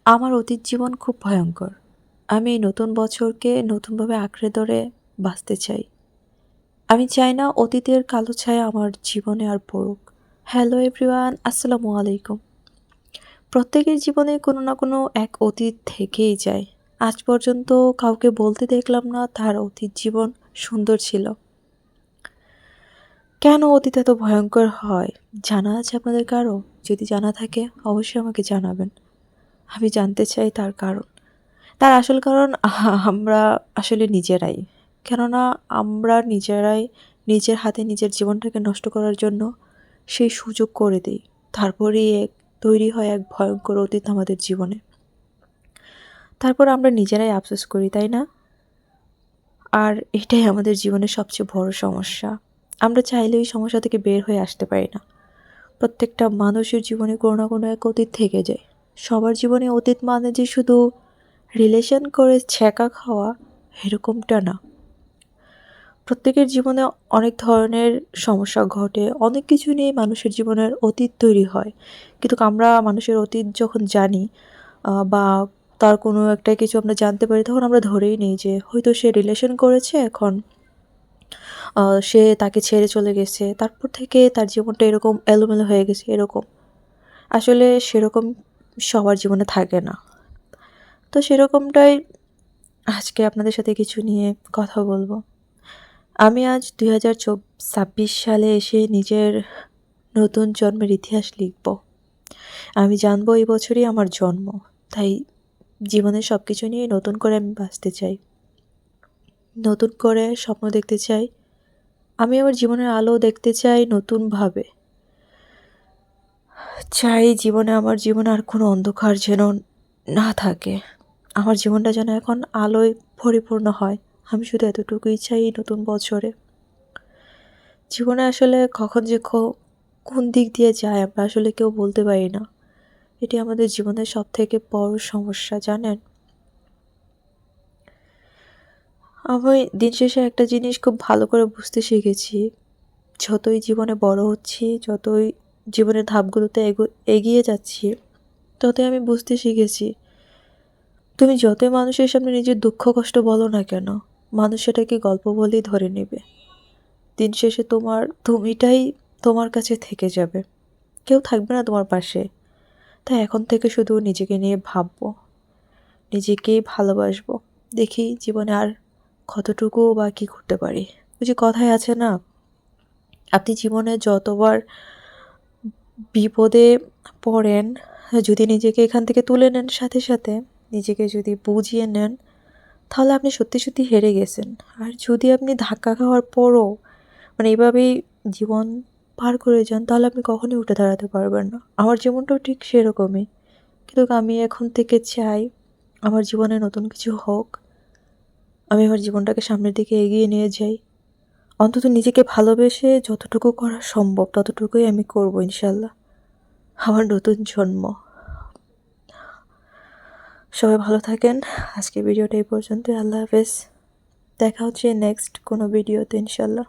আমার অতীত জীবন খুব ভয়ঙ্কর। আমি এই নতুন বছরকে নতুনভাবে আঁকড়ে ধরে বাঁচতে চাই। আমি চাই না অতীতের কালো ছায়া আমার জীবনে আর পড়ুক। হ্যালো এভরিওয়ান, আসসালামু আলাইকুম। প্রত্যেকের জীবনে কোনো না কোনো এক অতীত থেকেই যায়। আজ পর্যন্ত কাউকে বলতে দেখলাম না তার অতীত জীবন সুন্দর ছিল। কেন অতীত এত ভয়ঙ্কর হয়? জানা আছে আপনাদের কারো? যদি জানা থাকে অবশ্যই আমাকে জানাবেন। আমি জানতে চাই তার কারণ। তার আসল কারণ আমরা আসলে নিজেরাই। কেননা আমরা নিজেরাই নিজের হাতে নিজের জীবনটাকে নষ্ট করার জন্য সেই সুযোগ করে দেই। তারপরেই তৈরি হয় এক ভয়ঙ্কর অতীত আমাদের জীবনে। তারপর আমরা নিজেরাই আফসোস করি, তাই না? আর এটাই আমাদের জীবনের সবচেয়ে বড় সমস্যা। আমরা চাইলেও এই সমস্যা থেকে বের হয়ে আসতে পারি না। প্রত্যেকটা মানুষের জীবনে কোনো না কোনো এক অতীত থেকে যায়। সবার জীবনে অতীত মানে যে শুধু রিলেশন করে ছ্যাঁকা খাওয়া, এরকমটা না। প্রত্যেকের জীবনে অনেক ধরনের সমস্যা ঘটে। অনেক কিছু নিয়ে মানুষের জীবনের অতীত তৈরি হয়। কিন্তু আমরা মানুষের অতীত যখন জানি বা তার কোনো একটা কিছু আমরা জানতে পারি, তখন আমরা ধরেই নিই যে হয়তো সে রিলেশন করেছে, এখন সে তাকে ছেড়ে চলে গেছে। তারপর থেকে তার জীবনটা এরকম এলোমেলো হয়ে গেছে, এরকম। আসলে সেরকম সবার জীবনে থাকে না। তো সেরকমটাই আজকে আপনাদের সাথে কিছু নিয়ে কথা বলব। আমি আজ ২০২৬ সালে এসে নিজের নতুন জন্মের ইতিহাস লিখব। আমি জানবো এই বছরই আমার জন্ম। তাই জীবনের সবকিছু নিয়ে নতুন করে আমি বাঁচতে চাই। নতুন করে স্বপ্ন দেখতে চাই। আমি আমার জীবনের আলো দেখতে চাই নতুনভাবে। চাই আমার জীবনে আর কোনো অন্ধকার যেন না থাকে। আমার জীবনটা যেন এখন আলোয় পরিপূর্ণ হয়। আমি শুধু এতটুকুই চাই এই নতুন বছরে। জীবনে আসলে কখন যে কোন দিক দিয়ে যায় আমরা আসলে কেউ বলতে পারি না। এটি আমাদের জীবনের সবথেকে বড় সমস্যা, জানেন? আমি দিন শেষে একটা জিনিস খুব ভালো করে বুঝতে শিখেছি। যতই জীবনে বড় হচ্ছি, যতই জীবনের ধাপগুলোতে এগিয়ে যাচ্ছি, ততই আমি বুঝতে শিখেছি, তুমি যতই মানুষের সামনে নিজের দুঃখ কষ্ট বলো না কেন, মানুষ সেটাকে গল্প বলেই ধরে নেবে। দিন শেষে তুমিটাই তোমার কাছে থেকে যাবে। কেউ থাকবে না তোমার পাশে। তাই এখন থেকে শুধু নিজেকে নিয়ে ভাববো, নিজেকেই ভালোবাসবো। দেখি জীবনে আর কতটুকু বা কী করতে পারি। ওই যে কথায় আছে না, আপনি জীবনে যতবার বিপদে পড়েন, যদি নিজেকে এখান থেকে তুলে নেন, সাথে সাথে নিজেকে যদি বুঝিয়ে নেন, তাহলে আপনি সত্যি সত্যি হেরে গেছেন। আর যদি আপনি ধাক্কা খাওয়ার পরও মানে এভাবেই জীবন পার করে যান, তাহলে আপনি কখনোই উঠে দাঁড়াতে পারবেন না। আমার জীবনটাও ঠিক সেরকমই। কিন্তু আমি এখন থেকে চাই আমার জীবনে নতুন কিছু হোক। আমি আমার জীবনটাকে সামনের দিকে এগিয়ে নিয়ে যাই। অন্তত নিজেকে ভালোবেসে যতটুকু করা সম্ভব ততটুকুই আমি করব ইনশাল্লাহ। আমার নতুন জন্ম। সবাই ভালো থাকেন। আজকের ভিডিওটা এই পর্যন্তই। আল্লাহ হাফেজ। দেখা হচ্ছে নেক্সট কোনো ভিডিওতে ইনশাল্লাহ।